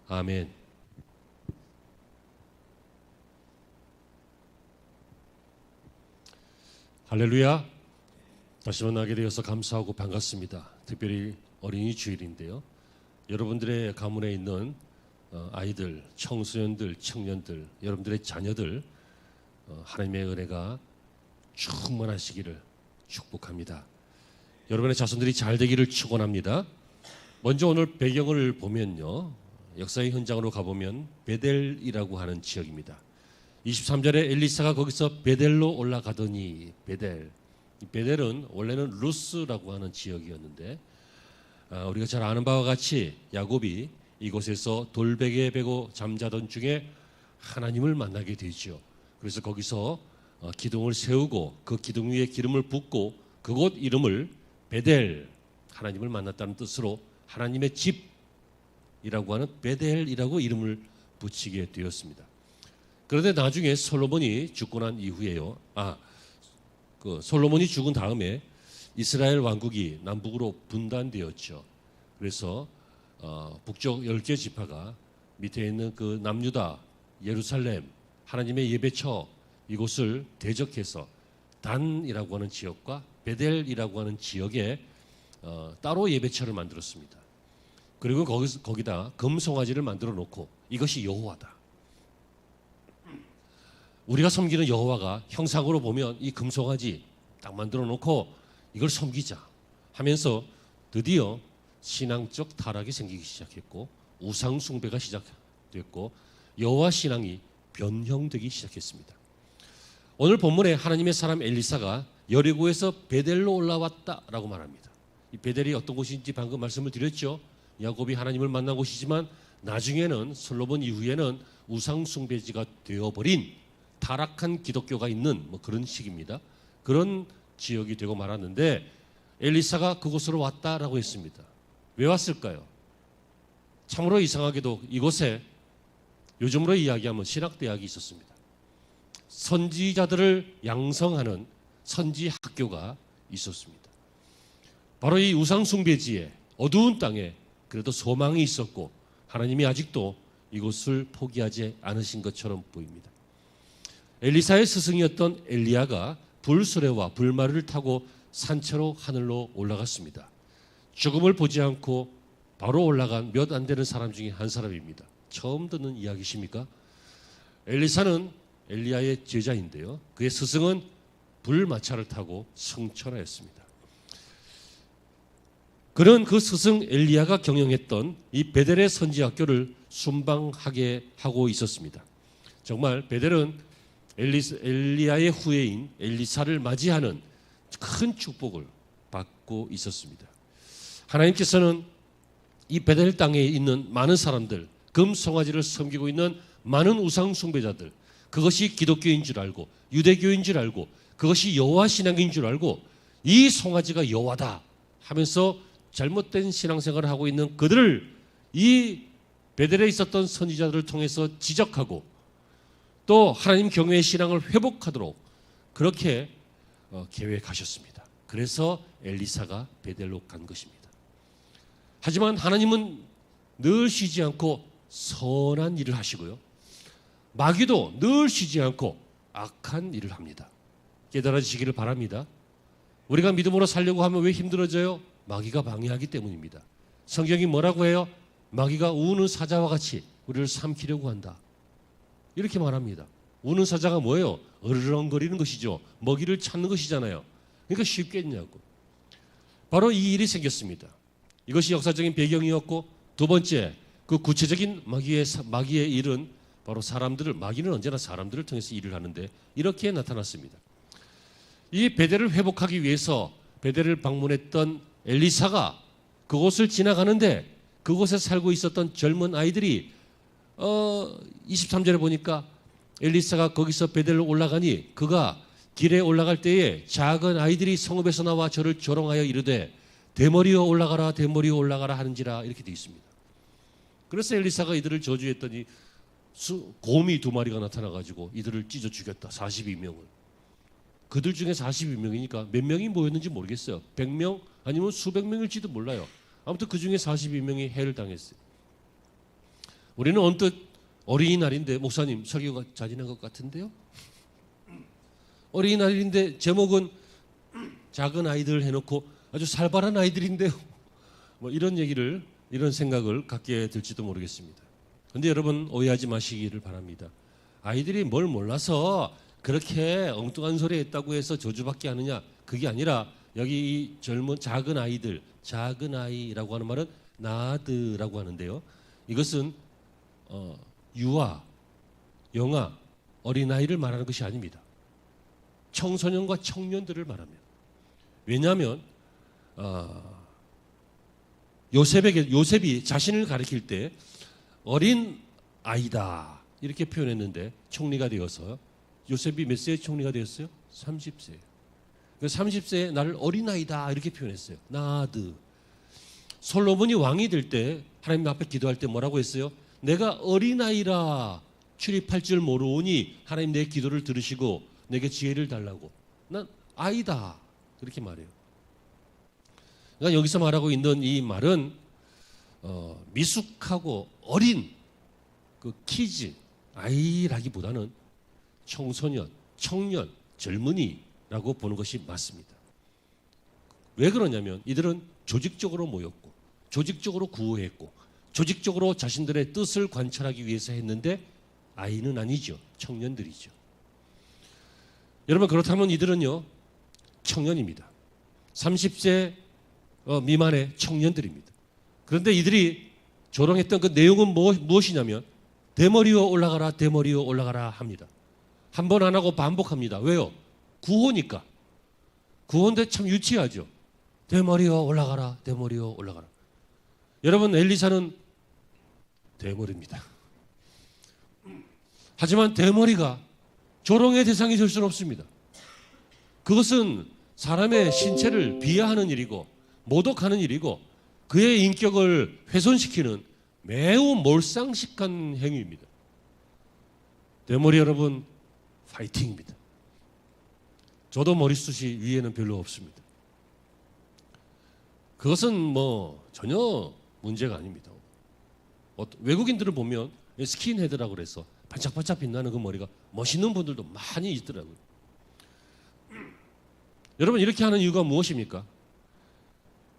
아멘. 할렐루야. 다시 만나게 되어서 감사하고 반갑습니다. 특별히 어린이 주일인데요. 여러분들의 가문에 있는 아이들, 청소년들, 청년들, 여러분들의 자녀들 하나님의 은혜가 충만하시기를 축복합니다. 여러분의 자손들이 잘 되기를 축원합니다. 먼저 오늘 배경을 보면요, 역사의 현장으로 가보면 베델이라고 하는 지역입니다. 23절에 엘리사가 거기서 베델로 올라가더니, 베델은 원래는 루스라고 하는 지역이었는데 우리가 잘 아는 바와 같이 야곱이 이곳에서 돌베개 베고 잠자던 중에 하나님을 만나게 되죠. 그래서 거기서 기둥을 세우고 그 기둥 위에 기름을 붓고 그곳 이름을 베델, 하나님을 만났다는 뜻으로 하나님의 집이라고 하는 베델이라고 이름을 붙이게 되었습니다. 그런데 나중에 솔로몬이 죽고 난 이후에요. 솔로몬이 죽은 다음에 이스라엘 왕국이 남북으로 분단되었죠. 그래서 북쪽 10개 지파가 밑에 있는 그 남유다, 예루살렘, 하나님의 예배처 이곳을 대적해서 단이라고 하는 지역과 베델이라고 하는 지역에 따로 예배처를 만들었습니다. 그리고 거기다 금송아지를 만들어 놓고 이것이 여호와다. 우리가 섬기는 여호와가 형상으로 보면 이 금송아지 딱 만들어 놓고 이걸 섬기자 하면서 드디어 신앙적 타락이 생기기 시작했고 우상 숭배가 시작됐고 여호와 신앙이 변형되기 시작했습니다. 오늘 본문에 하나님의 사람 엘리사가 여리고에서 베델로 올라왔다라고 말합니다. 이 베델이 어떤 곳인지 방금 말씀을 드렸죠. 야곱이 하나님을 만난 곳이지만 나중에는 솔로몬 이후에는 우상 숭배지가 되어버린 타락한 기독교가 있는 그런 시기입니다. 그런 지역이 되고 말았는데 엘리사가 그곳으로 왔다라고 했습니다. 왜 왔을까요? 참으로 이상하게도 이곳에 요즘으로 이야기하면 신학대학이 있었습니다. 선지자들을 양성하는 선지 학교가 있었습니다. 바로 이 우상숭배지에 어두운 땅에 그래도 소망이 있었고 하나님이 아직도 이곳을 포기하지 않으신 것처럼 보입니다. 엘리사의 스승이었던 엘리야가 불수레와 불마를 타고 산채로 하늘로 올라갔습니다. 죽음을 보지 않고 바로 올라간 몇 안 되는 사람 중에 한 사람입니다. 처음 듣는 이야기십니까? 엘리사는 엘리야의 제자인데요. 그의 스승은 불마차를 타고 승천하였습니다. 그는 그 스승 엘리야가 경영했던 이 베델의 선지학교를 순방하게 하고 있었습니다. 정말 베델은 엘리야의 후예인 엘리사를 맞이하는 큰 축복을 받고 있었습니다. 하나님께서는 이 베델 땅에 있는 많은 사람들, 금송아지를 섬기고 있는 많은 우상 숭배자들, 그것이 기독교인 줄 알고 유대교인 줄 알고 그것이 여호와 신앙인 줄 알고 이 송아지가 여호와다 하면서 잘못된 신앙생활을 하고 있는 그들을 이 베델에 있었던 선지자들을 통해서 지적하고 또 하나님 경외의 신앙을 회복하도록 그렇게 계획하셨습니다. 그래서 엘리사가 베델로 간 것입니다. 하지만 하나님은 늘 쉬지 않고 선한 일을 하시고요. 마귀도 늘 쉬지 않고 악한 일을 합니다. 깨달아지시기를 바랍니다. 우리가 믿음으로 살려고 하면 왜 힘들어져요? 마귀가 방해하기 때문입니다. 성경이 뭐라고 해요? 마귀가 우는 사자와 같이 우리를 삼키려고 한다. 이렇게 말합니다. 우는 사자가 뭐예요? 어르렁거리는 것이죠. 먹이를 찾는 것이잖아요. 그러니까 쉽겠냐고. 바로 이 일이 생겼습니다. 이것이 역사적인 배경이었고 두 번째, 그 구체적인 마귀의 일은 바로 마귀는 언제나 사람들을 통해서 일을 하는데 이렇게 나타났습니다. 이 베델을 회복하기 위해서 베델을 방문했던 엘리사가 그곳을 지나가는데 그곳에 살고 있었던 젊은 아이들이 23절에 보니까 엘리사가 거기서 베델로 올라가니 그가 길에 올라갈 때에 작은 아이들이 성읍에서 나와 저를 조롱하여 이르되 대머리여 올라가라 대머리여 올라가라 하는지라 이렇게 되어 있습니다. 그래서 엘리사가 이들을 저주했더니 곰이 2마리가 나타나가지고 이들을 찢어 죽였다. 42명을. 그들 중에 42명이니까 몇 명이 모였는지 모르겠어요. 100명 아니면 수백 명일지도 몰라요. 아무튼 그 중에 42명이 해를 당했어요. 우리는 언뜻 어린이날인데 목사님 설교가 잔인한 것 같은데요. 어린이날인데 제목은 작은 아이들 해놓고 아주 살벌한 아이들인데요. 뭐 이런 얘기를, 이런 생각을 갖게 될지도 모르겠습니다. 그런데 여러분 오해하지 마시기를 바랍니다. 아이들이 뭘 몰라서 그렇게 엉뚱한 소리 했다고 해서 저주받게 하느냐, 그게 아니라 여기 이 젊은 작은 아이들, 작은 아이라고 하는 말은 나드라고 하는데요. 이것은 유아, 영아, 어린아이를 말하는 것이 아닙니다. 청소년과 청년들을 말합니다. 왜냐하면 요셉이 자신을 가리킬 때 어린 아이다 이렇게 표현했는데 총리가 되어서, 요셉이 몇 세에 총리가 되었어요? 30세. 30세에 나를 어린아이다 이렇게 표현했어요. 나드. 솔로몬이 왕이 될 때 하나님 앞에 기도할 때 뭐라고 했어요? 내가 어린아이라 출입할 줄 모르오니 하나님 내 기도를 들으시고 내게 지혜를 달라고. 난 아이다 그렇게 말해요. 그러니까 여기서 말하고 있는 이 말은 미숙하고 어린 그 키즈, 아이라기보다는 청소년, 청년, 젊은이라고 보는 것이 맞습니다. 왜 그러냐면 이들은 조직적으로 모였고 조직적으로 구호했고 조직적으로 자신들의 뜻을 관철하기 위해서 했는데 아이는 아니죠. 청년들이죠. 여러분 그렇다면 이들은요 청년입니다. 30세 미만의 청년들입니다. 그런데 이들이 조롱했던 그 내용은 무엇이냐면 대머리여 올라가라, 대머리여 올라가라 합니다. 한 번 안 하고 반복합니다. 왜요? 구호니까. 구호인데 참 유치하죠. 대머리여 올라가라, 대머리여 올라가라. 여러분 엘리사는 대머리입니다. 하지만 대머리가 조롱의 대상이 될 수는 없습니다. 그것은 사람의 신체를 비하하는 일이고 모독하는 일이고 그의 인격을 훼손시키는 매우 몰상식한 행위입니다. 대머리 여러분 파이팅입니다. 저도 머리숱이 위에는 별로 없습니다. 그것은 뭐 전혀 문제가 아닙니다. 외국인들을 보면 스킨헤드라고 그래서 반짝반짝 빛나는 그 머리가 멋있는 분들도 많이 있더라고요. 여러분 이렇게 하는 이유가 무엇입니까?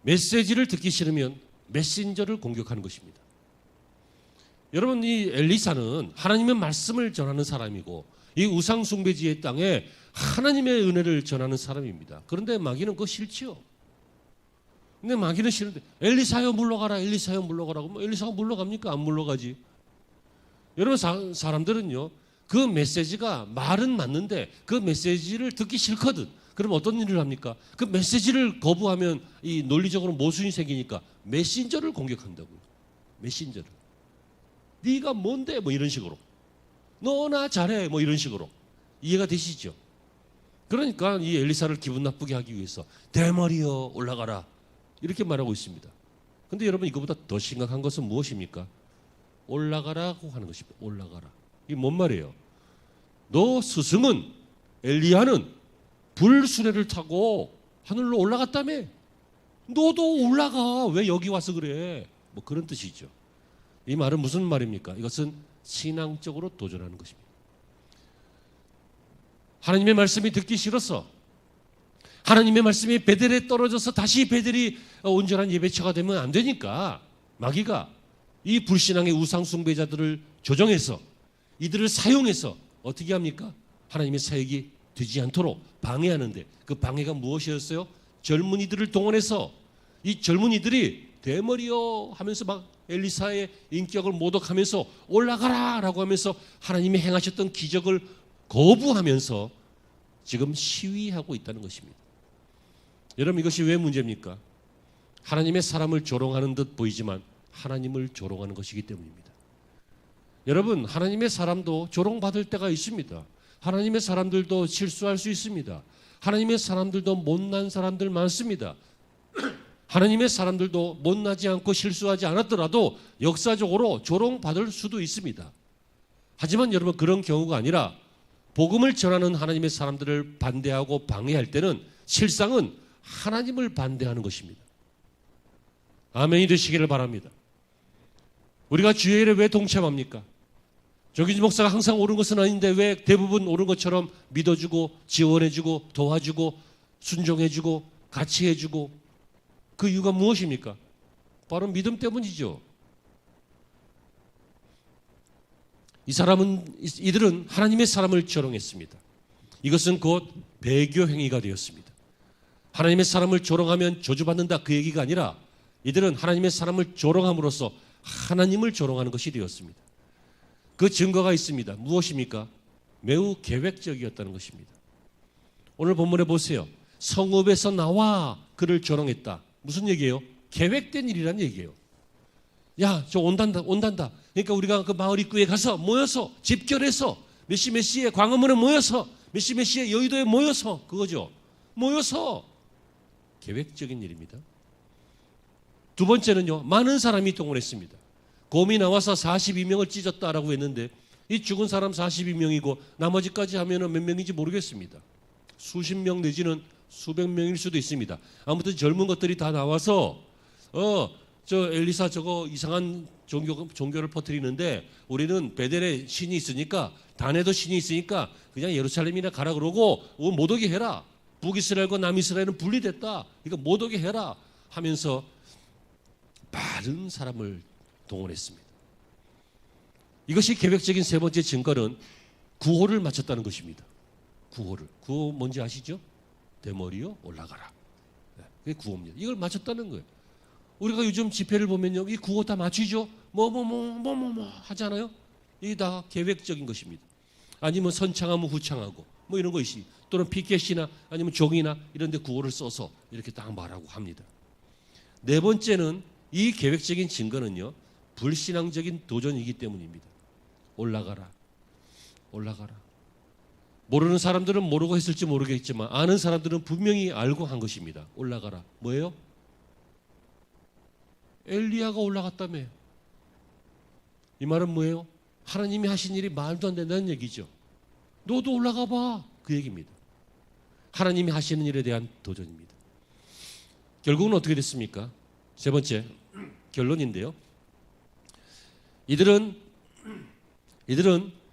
메시지를 듣기 싫으면 메신저를 공격하는 것입니다. 여러분 이 엘리사는 하나님의 말씀을 전하는 사람이고 이 우상 숭배지의 땅에 하나님의 은혜를 전하는 사람입니다. 그런데 마귀는 그거 싫지요. 근데 마귀는 싫은데 엘리사여 물러가라, 엘리사여 물러가라고. 뭐 엘리사가 물러갑니까? 안 물러가지. 여러분 사람들은요 그 메시지가 말은 맞는데 그 메시지를 듣기 싫거든. 그럼 어떤 일을 합니까? 그 메시지를 거부하면 이 논리적으로 모순이 생기니까 메신저를 공격한다고요. 메신저를. 네가 뭔데? 뭐 이런 식으로. 너나 잘해. 뭐 이런 식으로. 이해가 되시죠? 그러니까 이 엘리사를 기분 나쁘게 하기 위해서 대머리여 올라가라 이렇게 말하고 있습니다. 그런데 여러분 이거보다 더 심각한 것은 무엇입니까? 올라가라고 하는 것입니다. 올라가라. 이게 뭔 말이에요? 너 스승은 엘리야는 불수레를 타고 하늘로 올라갔다며? 너도 올라가. 왜 여기 와서 그래? 뭐 그런 뜻이죠. 이 말은 무슨 말입니까? 이것은 신앙적으로 도전하는 것입니다. 하나님의 말씀이 듣기 싫어서 하나님의 말씀이 베델에 떨어져서 다시 베델이 온전한 예배처가 되면 안 되니까 마귀가 이 불신앙의 우상 숭배자들을 조정해서 이들을 사용해서 어떻게 합니까? 하나님의 사역이 되지 않도록 방해하는데 그 방해가 무엇이었어요? 젊은이들을 동원해서 이 젊은이들이 대머리여 하면서 막 엘리사의 인격을 모독하면서 올라가라 라고 하면서 하나님이 행하셨던 기적을 거부하면서 지금 시위하고 있다는 것입니다. 여러분 이것이 왜 문제입니까? 하나님의 사람을 조롱하는 듯 보이지만 하나님을 조롱하는 것이기 때문입니다. 여러분 하나님의 사람도 조롱받을 때가 있습니다. 하나님의 사람들도 실수할 수 있습니다. 하나님의 사람들도 못난 사람들 많습니다. 하나님의 사람들도 못나지 않고 실수하지 않았더라도 역사적으로 조롱받을 수도 있습니다. 하지만 여러분 그런 경우가 아니라 복음을 전하는 하나님의 사람들을 반대하고 방해할 때는 실상은 하나님을 반대하는 것입니다. 아멘이 되시기를 바랍니다. 우리가 주일에 왜 동참합니까? 조기진 목사가 항상 옳은 것은 아닌데 왜 대부분 옳은 것처럼 믿어주고 지원해주고 도와주고 순종해주고 같이 해주고, 그 이유가 무엇입니까? 바로 믿음 때문이죠. 이들은 하나님의 사람을 조롱했습니다. 이것은 곧 배교 행위가 되었습니다. 하나님의 사람을 조롱하면 저주받는다, 그 얘기가 아니라 이들은 하나님의 사람을 조롱함으로써 하나님을 조롱하는 것이 되었습니다. 그 증거가 있습니다. 무엇입니까? 매우 계획적이었다는 것입니다. 오늘 본문에 보세요. 성읍에서 나와 그를 조롱했다. 무슨 얘기예요? 계획된 일이란 얘기예요. 야, 저 온단다. 그러니까 우리가 그 마을 입구에 가서 모여서 집결해서 몇 시에 광화문에 모여서 몇 시에 여의도에 모여서, 그거죠. 모여서 계획적인 일입니다. 두 번째는요, 많은 사람이 동원했습니다. 곰이 나와서 42명을 찢었다라고 했는데 이 죽은 사람 42명이고 나머지까지 하면은 몇 명인지 모르겠습니다. 수십 명 내지는 수백 명일 수도 있습니다. 아무튼 젊은 것들이 다 나와서 저 엘리사 저거 이상한 종교를 퍼뜨리는데 우리는 베델에 신이 있으니까, 단에도 신이 있으니까 그냥 예루살렘이나 가라 그러고 못 오게 해라. 북이스라엘과 남이스라엘은 분리됐다. 그러니까 못 오게 해라 하면서 많은 사람을 동원했습니다. 이것이 계획적인 세 번째 증거는 구호를 맞췄다는 것입니다. 구호 뭔지 아시죠? 대머리요 올라가라. 그게 구호입니다. 이걸 맞췄다는 거예요. 우리가 요즘 집회를 보면요, 이 구호 다 맞추죠? 뭐 하잖아요. 이게 다 계획적인 것입니다. 아니면 선창하면 후창하고 뭐 이런 것이, 또는 피켓이나 아니면 종이나 이런 데 구호를 써서 이렇게 딱 말하고 합니다. 네 번째는, 이 계획적인 증거는요, 불신앙적인 도전이기 때문입니다. 올라가라. 모르는 사람들은 모르고 했을지 모르겠지만 아는 사람들은 분명히 알고 한 것입니다. 올라가라. 뭐예요? 엘리야가 올라갔다며. 이 말은 뭐예요? 하나님이 하신 일이 말도 안 된다는 얘기죠. 너도 올라가 봐, 그 얘기입니다. 하나님이 하시는 일에 대한 도전입니다. 결국은 어떻게 됐습니까? 세 번째 결론인데요, 이들은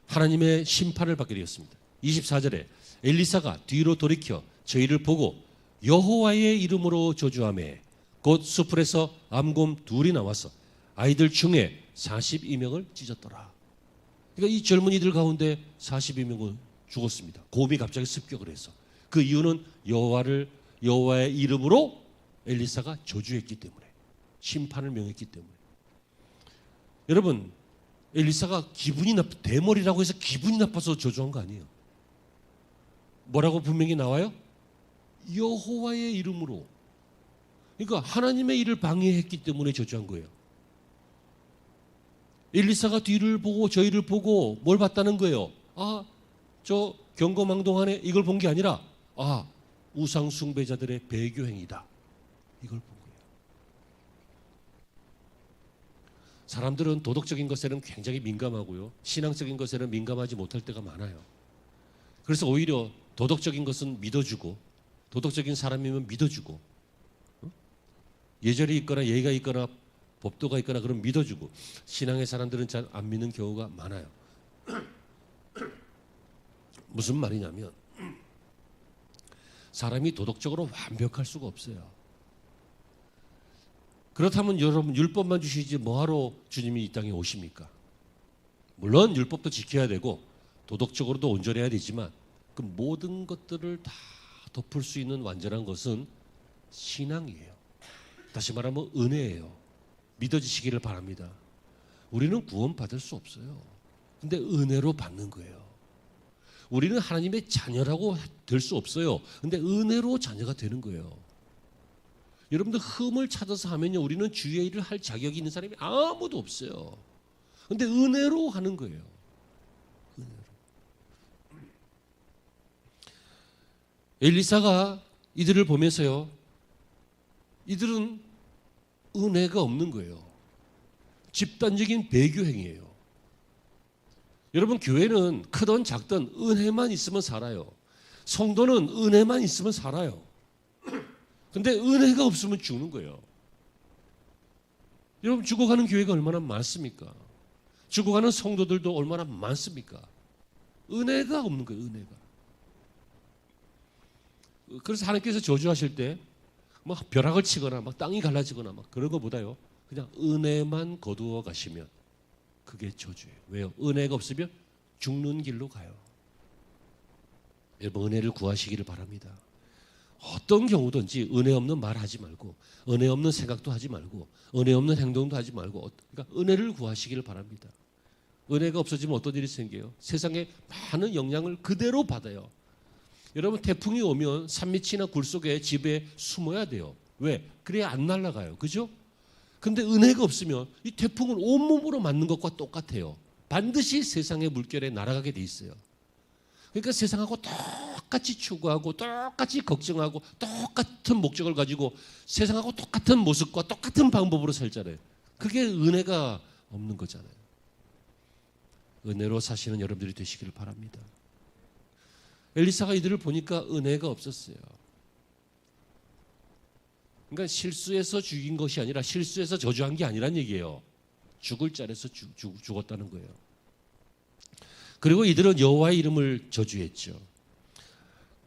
하나님의 심판을 받게 되었습니다. 24절에 엘리사가 뒤로 돌이켜 저희를 보고 여호와의 이름으로 저주하매 곧 수풀에서 암곰 둘이 나와서 아이들 중에 42명을 찢었더라. 그러니까 이 젊은이들 가운데 42명은 죽었습니다. 곰이 갑자기 습격을 해서. 그 이유는 여호와의 이름으로 엘리사가 저주했기 때문에, 심판을 명했기 때문에. 여러분, 엘리사가 대머리라고 해서 기분이 나빠서 저주한 거 아니에요. 뭐라고 분명히 나와요? 여호와의 이름으로. 그러니까 하나님의 일을 방해했기 때문에 저주한 거예요. 엘리사가 뒤를 보고 저희를 보고 뭘 봤다는 거예요? 저 경거망동하네, 이걸 본 게 아니라 우상 숭배자들의 배교 행위다, 이걸 본 거예요. 사람들은 도덕적인 것에는 굉장히 민감하고요, 신앙적인 것에는 민감하지 못할 때가 많아요. 그래서 오히려 도덕적인 것은 믿어주고, 도덕적인 사람이면 믿어주고, 예절이 있거나 예의가 있거나 법도가 있거나 그럼 믿어주고, 신앙의 사람들은 잘 안 믿는 경우가 많아요. 무슨 말이냐면, 사람이 도덕적으로 완벽할 수가 없어요. 그렇다면 여러분, 율법만 주시지 뭐하러 주님이 이 땅에 오십니까? 물론 율법도 지켜야 되고 도덕적으로도 온전해야 되지만 그 모든 것들을 다 덮을 수 있는 완전한 것은 신앙이에요. 다시 말하면 은혜예요. 믿어지시기를 바랍니다. 우리는 구원받을 수 없어요. 근데 은혜로 받는 거예요. 우리는 하나님의 자녀라고 될 수 없어요. 근데 은혜로 자녀가 되는 거예요. 여러분들 흠을 찾아서 하면요, 우리는 주의 일을 할 자격이 있는 사람이 아무도 없어요. 근데 은혜로 하는 거예요. 은혜로. 엘리사가 이들을 보면서요, 이들은 은혜가 없는 거예요. 집단적인 배교 행위예요. 여러분, 교회는 크든 작든 은혜만 있으면 살아요. 성도는 은혜만 있으면 살아요. 근데 은혜가 없으면 죽는 거예요. 여러분 죽어가는 교회가 얼마나 많습니까? 죽어가는 성도들도 얼마나 많습니까? 은혜가 없는 거예요. 은혜가. 그래서 하나님께서 저주하실 때 막 벼락을 치거나 막 땅이 갈라지거나 막 그런 것보다요, 그냥 은혜만 거두어 가시면 그게 저주예요. 왜요? 은혜가 없으면 죽는 길로 가요. 여러분 은혜를 구하시기를 바랍니다. 어떤 경우든지 은혜 없는 말 하지 말고, 은혜 없는 생각도 하지 말고, 은혜 없는 행동도 하지 말고, 그러니까 은혜를 구하시기를 바랍니다. 은혜가 없어지면 어떤 일이 생겨요? 세상에 많은 영향을 그대로 받아요. 여러분 태풍이 오면 산밑이나 굴 속에 집에 숨어야 돼요. 왜? 그래야 안 날아가요. 그죠? 근데 은혜가 없으면 이 태풍은 온몸으로 맞는 것과 똑같아요. 반드시 세상의 물결에 날아가게 돼 있어요. 그러니까 세상하고 똑같이 추구하고 똑같이 걱정하고 똑같은 목적을 가지고 세상하고 똑같은 모습과 똑같은 방법으로 살잖아요. 그게 은혜가 없는 거잖아요. 은혜로 사시는 여러분들이 되시기를 바랍니다. 엘리사가 이들을 보니까 은혜가 없었어요. 그러니까 실수해서 죽인 것이 아니라 실수해서 저주한 게 아니란 얘기예요. 죽을 자리에서 죽었다는 거예요. 그리고 이들은 여호와의 이름을 저주했죠.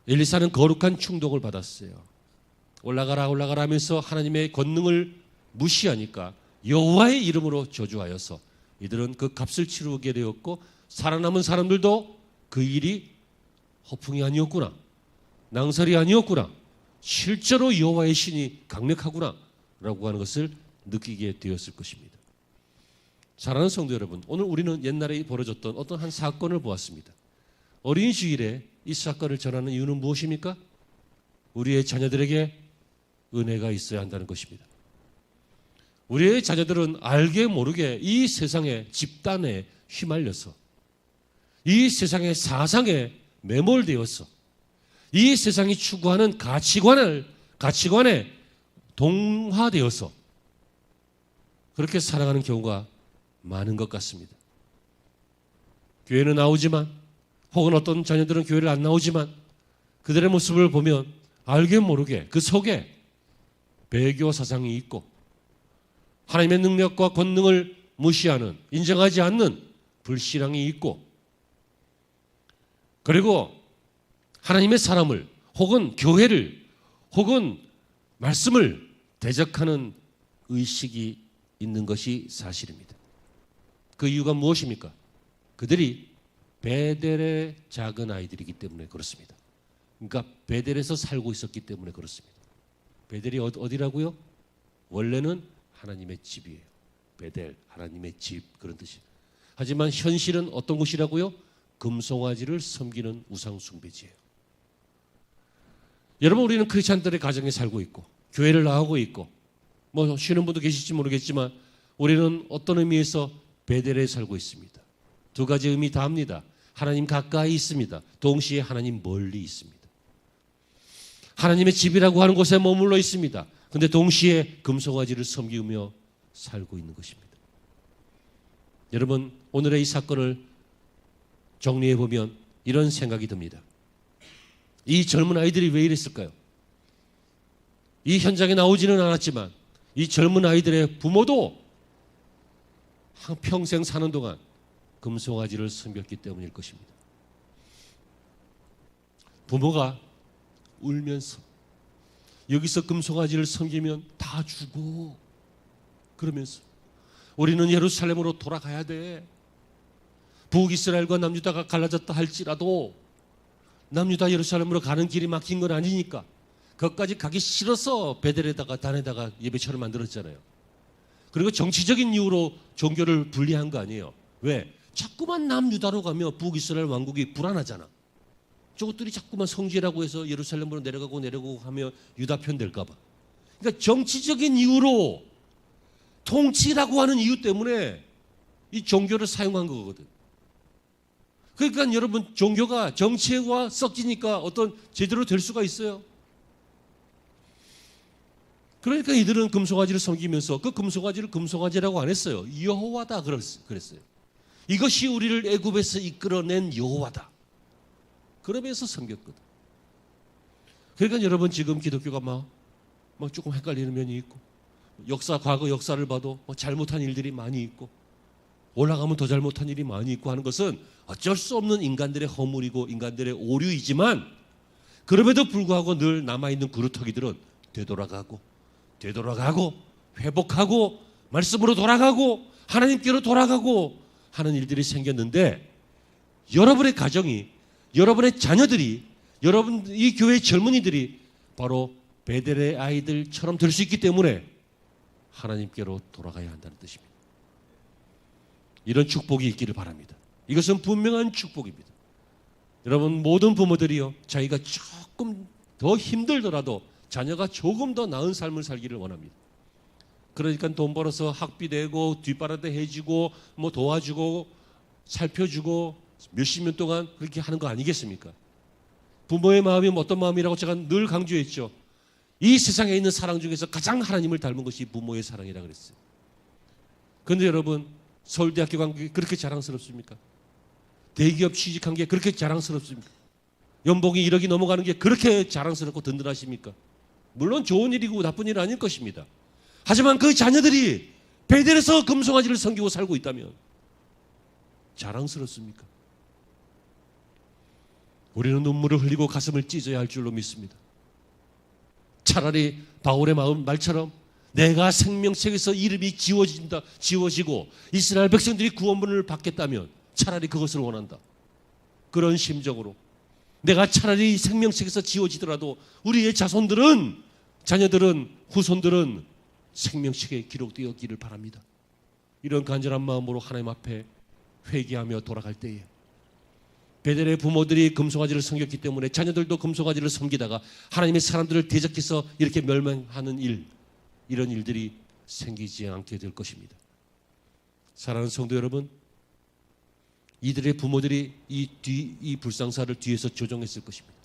엘리사는 거룩한 충동을 받았어요. 올라가라 올라가라 하면서 하나님의 권능을 무시하니까 여호와의 이름으로 저주하여서 이들은 그 값을 치르게 되었고, 살아남은 사람들도 그 일이 허풍이 아니었구나, 낭설이 아니었구나, 실제로 여호와의 신이 강력하구나 라고 하는 것을 느끼게 되었을 것입니다. 사랑하는 성도 여러분, 오늘 우리는 옛날에 벌어졌던 어떤 한 사건을 보았습니다. 어린이 주일에 이 사건을 전하는 이유는 무엇입니까? 우리의 자녀들에게 은혜가 있어야 한다는 것입니다. 우리의 자녀들은 알게 모르게 이 세상의 집단에 휘말려서, 이 세상의 사상에 매몰되어서, 이 세상이 추구하는 가치관에 동화되어서 그렇게 살아가는 경우가 많은 것 같습니다. 교회는 나오지만, 혹은 어떤 자녀들은 교회를 안 나오지만 그들의 모습을 보면 알게 모르게 그 속에 배교 사상이 있고, 하나님의 능력과 권능을 무시하는, 인정하지 않는 불신앙이 있고, 그리고 하나님의 사람을 혹은 교회를 혹은 말씀을 대적하는 의식이 있는 것이 사실입니다. 그 이유가 무엇입니까? 그들이 베델의 작은 아이들이기 때문에 그렇습니다. 그러니까 베델에서 살고 있었기 때문에 그렇습니다. 베델이 어디라고요? 원래는 하나님의 집이에요. 베델, 하나님의 집, 그런 뜻이에요. 하지만 현실은 어떤 곳이라고요? 금송아지를 섬기는 우상 숭배지예요. 여러분, 우리는 크리스찬들의 가정에 살고 있고 교회를 나오고 있고 뭐 쉬는 분도 계실지 모르겠지만 우리는 어떤 의미에서 베델에 살고 있습니다. 두 가지 의미 다 합니다. 하나님 가까이 있습니다. 동시에 하나님 멀리 있습니다. 하나님의 집이라고 하는 곳에 머물러 있습니다. 그런데 동시에 금송아지를 섬기며 살고 있는 것입니다. 여러분, 오늘의 이 사건을 정리해 보면 이런 생각이 듭니다. 이 젊은 아이들이 왜 이랬을까요? 이 현장에 나오지는 않았지만 이 젊은 아이들의 부모도 평생 사는 동안 금송아지를 섬겼기 때문일 것입니다. 부모가 울면서 여기서 금송아지를 섬기면 다 죽어, 그러면서 우리는 예루살렘으로 돌아가야 돼. 북이스라엘과 남유다가 갈라졌다 할지라도 남유다 예루살렘으로 가는 길이 막힌 건 아니니까 거기까지 가기 싫어서 베델에다가 단에다가 예배처를 만들었잖아요. 그리고 정치적인 이유로 종교를 분리한 거 아니에요. 왜? 자꾸만 남유다로 가면 북이스라엘 왕국이 불안하잖아. 저것들이 자꾸만 성지라고 해서 예루살렘으로 내려가고 하면 유다 편 될까 봐. 그러니까 정치적인 이유로, 통치라고 하는 이유 때문에 이 종교를 사용한 거거든. 그러니까 여러분, 종교가 정치와 섞이니까 어떤 제대로 될 수가 있어요. 그러니까 이들은 금송아지를 섬기면서 그 금송아지를 금송아지라고 안 했어요. 여호와다 그랬어요. 이것이 우리를 애굽에서 이끌어낸 여호와다. 그러면서 섬겼거든. 그러니까 여러분, 지금 기독교가 막 조금 헷갈리는 면이 있고 과거 역사를 봐도 잘못한 일들이 많이 있고 올라가면 더 잘못한 일이 많이 있고 하는 것은 어쩔 수 없는 인간들의 허물이고 인간들의 오류이지만, 그럼에도 불구하고 늘 남아있는 그루터기들은 되돌아가고 회복하고 말씀으로 돌아가고 하나님께로 돌아가고 하는 일들이 생겼는데, 여러분의 가정이, 여러분의 자녀들이, 여러분 이 교회 젊은이들이 바로 베델의 아이들처럼 될 수 있기 때문에 하나님께로 돌아가야 한다는 뜻입니다. 이런 축복이 있기를 바랍니다. 이것은 분명한 축복입니다. 여러분 모든 부모들이요, 자기가 조금 더 힘들더라도 자녀가 조금 더 나은 삶을 살기를 원합니다. 그러니까 돈 벌어서 학비 내고 뒷바라지 해주고 도와주고 살펴주고 몇십 년 동안 그렇게 하는 거 아니겠습니까? 부모의 마음이 어떤 마음이라고 제가 늘 강조했죠. 이 세상에 있는 사랑 중에서 가장 하나님을 닮은 것이 부모의 사랑이라 그랬어요. 그런데 여러분, 서울대학교 간 게 그렇게 자랑스럽습니까? 대기업 취직한 게 그렇게 자랑스럽습니까? 연봉이 1억이 넘어가는 게 그렇게 자랑스럽고 든든하십니까? 물론 좋은 일이고 나쁜 일은 아닐 것입니다. 하지만 그 자녀들이 베델에서 금송아지를 섬기고 살고 있다면 자랑스럽습니까? 우리는 눈물을 흘리고 가슴을 찢어야 할 줄로 믿습니다. 차라리 바울의 말처럼 내가 생명책에서 이름이 지워지고 이스라엘 백성들이 구원문을 받겠다면 차라리 그것을 원한다. 그런 심정으로 내가 차라리 생명책에서 지워지더라도 우리의 자녀들은 후손들은 생명책에 기록되었기를 바랍니다. 이런 간절한 마음으로 하나님 앞에 회개하며 돌아갈 때에, 베델의 부모들이 금송아지를 섬겼기 때문에 자녀들도 금송아지를 섬기다가 하나님의 사람들을 대적해서 이렇게 멸망하는 이런 일들이 생기지 않게 될 것입니다. 사랑하는 성도 여러분, 이들의 부모들이 이 불상사를 뒤에서 조종했을 것입니다.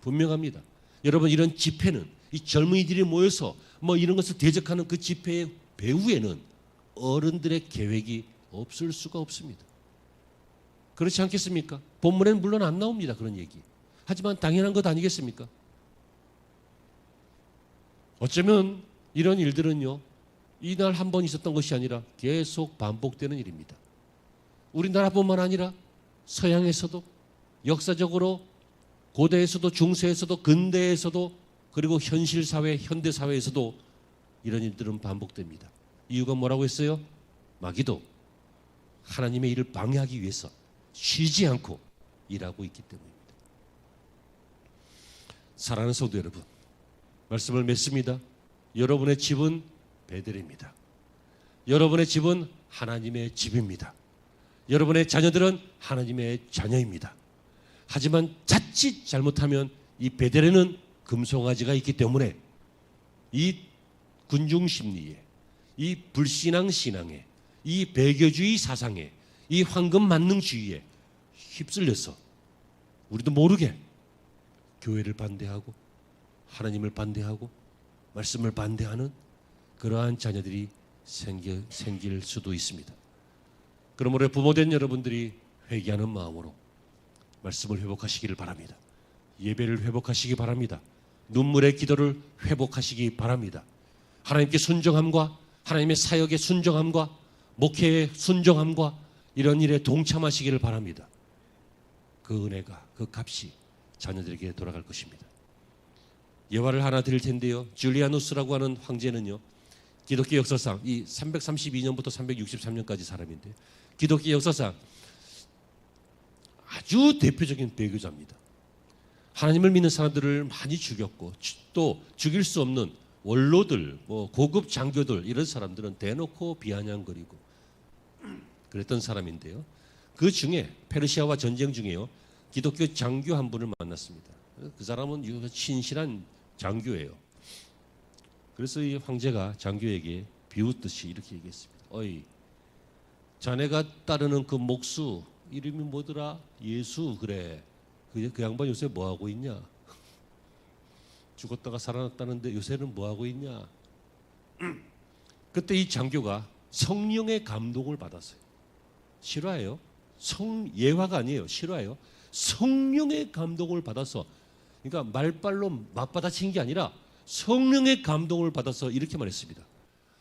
분명합니다. 여러분, 이런 집회는 이 젊은이들이 모여서 이런 것을 대적하는 그 집회의 배후에는 어른들의 계획이 없을 수가 없습니다. 그렇지 않겠습니까? 본문에는 물론 안 나옵니다, 그런 얘기. 하지만 당연한 것 아니겠습니까? 어쩌면 이런 일들은요, 이날 한 번 있었던 것이 아니라 계속 반복되는 일입니다. 우리나라뿐만 아니라 서양에서도, 역사적으로 고대에서도, 중세에서도, 근대에서도, 그리고 현실사회, 현대사회에서도 이런 일들은 반복됩니다. 이유가 뭐라고 했어요? 마귀도 하나님의 일을 방해하기 위해서 쉬지 않고 일하고 있기 때문입니다. 사랑하는 성도 여러분, 말씀을 맺습니다. 여러분의 집은 베델입니다. 여러분의 집은 하나님의 집입니다. 여러분의 자녀들은 하나님의 자녀입니다. 하지만 자칫 잘못하면 이 베델에는 금송아지가 있기 때문에 이 군중심리에, 이 불신앙 신앙에, 이 배교주의 사상에, 이 황금만능주의에 휩쓸려서 우리도 모르게 교회를 반대하고 하나님을 반대하고 말씀을 반대하는 그러한 자녀들이 생길 수도 있습니다. 그러므로 부모된 여러분들이 회개하는 마음으로 말씀을 회복하시기를 바랍니다. 예배를 회복하시기 바랍니다. 눈물의 기도를 회복하시기 바랍니다. 하나님께 순종함과 하나님의 사역의 순종함과 목회의 순종함과 이런 일에 동참하시기를 바랍니다. 그 은혜가, 그 값이 자녀들에게 돌아갈 것입니다. 예화를 하나 드릴 텐데요. 줄리아누스라고 하는 황제는요, 기독교 역사상 이 332년부터 363년까지 사람인데, 기독교 역사상 아주 대표적인 배교자입니다. 하나님을 믿는 사람들을 많이 죽였고, 또 죽일 수 없는 원로들, 고급 장교들, 이런 사람들은 대놓고 비아냥거리고 그랬던 사람인데요. 그 중에 페르시아와 전쟁 중에요, 기독교 장교 한 분을 만났습니다. 그 사람은 신실한 장교예요. 그래서 이 황제가 장교에게 비웃듯이 이렇게 얘기했습니다. 어이, 자네가 따르는 그 목수 이름이 뭐더라? 예수. 그래. 그 양반 요새 뭐하고 있냐? 죽었다가 살아났다는데 요새는 뭐하고 있냐? 그때 이 장교가 성령의 감동을 받았어요. 실화예요. 예화가 아니에요. 실화예요. 성령의 감동을 받아서, 그러니까 말빨로 맞받아친 게 아니라 성령의 감동을 받아서 이렇게 말했습니다.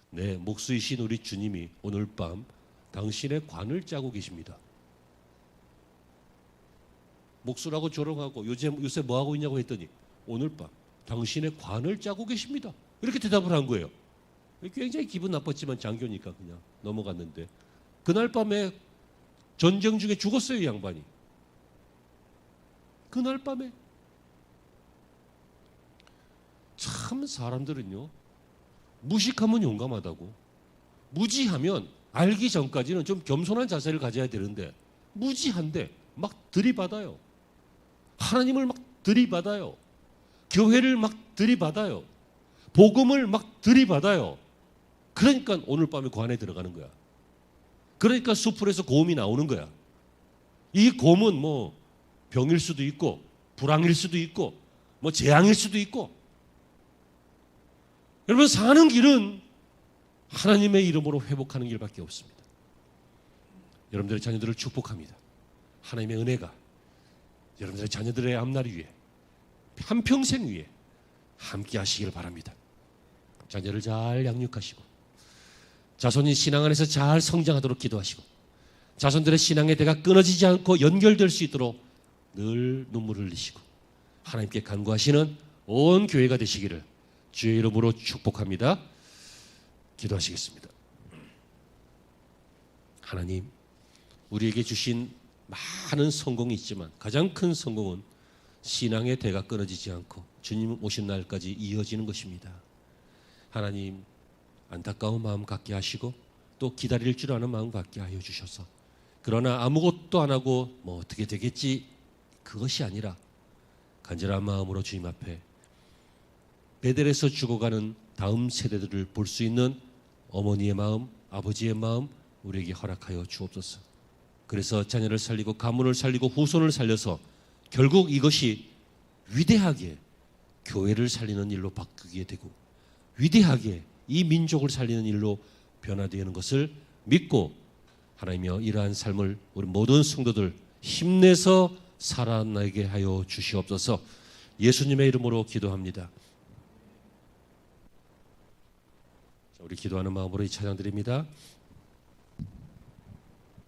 네, 목수이신 우리 주님이 오늘 밤 당신의 관을 짜고 계십니다. 목수라고 조롱하고 요새 뭐 하고 있냐고 했더니 오늘 밤 당신의 관을 짜고 계십니다. 이렇게 대답을 한 거예요. 굉장히 기분 나빴지만 장교니까 그냥 넘어갔는데 그날 밤에 전쟁 중에 죽었어요, 이 양반이. 그날 밤에. 참 사람들은요, 무식하면 용감하다고, 무지하면 알기 전까지는 좀 겸손한 자세를 가져야 되는데 무지한데 막 들이받아요. 하나님을 막 들이받아요. 교회를 막 들이받아요. 복음을 막 들이받아요. 그러니까 오늘 밤에 관에 들어가는 거야. 그러니까 수풀에서 고음이 나오는 거야. 이 고음은 뭐 병일 수도 있고 불황일 수도 있고 뭐 재앙일 수도 있고. 여러분, 사는 길은 하나님의 이름으로 회복하는 길밖에 없습니다. 여러분들의 자녀들을 축복합니다. 하나님의 은혜가 여러분들의 자녀들의 앞날 위에, 한평생 위에 함께 하시길 바랍니다. 자녀를 잘 양육하시고 자손이 신앙 안에서 잘 성장하도록 기도하시고 자손들의 신앙의 대가 끊어지지 않고 연결될 수 있도록 늘 눈물을 흘리시고 하나님께 간구하시는 온 교회가 되시기를 주의 이름으로 축복합니다. 기도하시겠습니다. 하나님, 우리에게 주신 많은 성공이 있지만 가장 큰 성공은 신앙의 대가 끊어지지 않고 주님 오신 날까지 이어지는 것입니다. 하나님, 안타까운 마음 갖게 하시고 또 기다릴 줄 아는 마음 갖게 하여 주셔서, 그러나 아무것도 안 하고 뭐 어떻게 되겠지, 그것이 아니라 간절한 마음으로 주님 앞에 베델에서 죽어가는 다음 세대들을 볼 수 있는 어머니의 마음, 아버지의 마음 우리에게 허락하여 주옵소서. 그래서 자녀를 살리고 가문을 살리고 후손을 살려서 결국 이것이 위대하게 교회를 살리는 일로 바뀌게 되고 위대하게 이 민족을 살리는 일로 변화되는 것을 믿고 하나님이여, 이러한 삶을 우리 모든 성도들 힘내서 살아나게 하여 주시옵소서. 예수님의 이름으로 기도합니다. 우리 기도하는 마음으로 이 찬양 드립니다.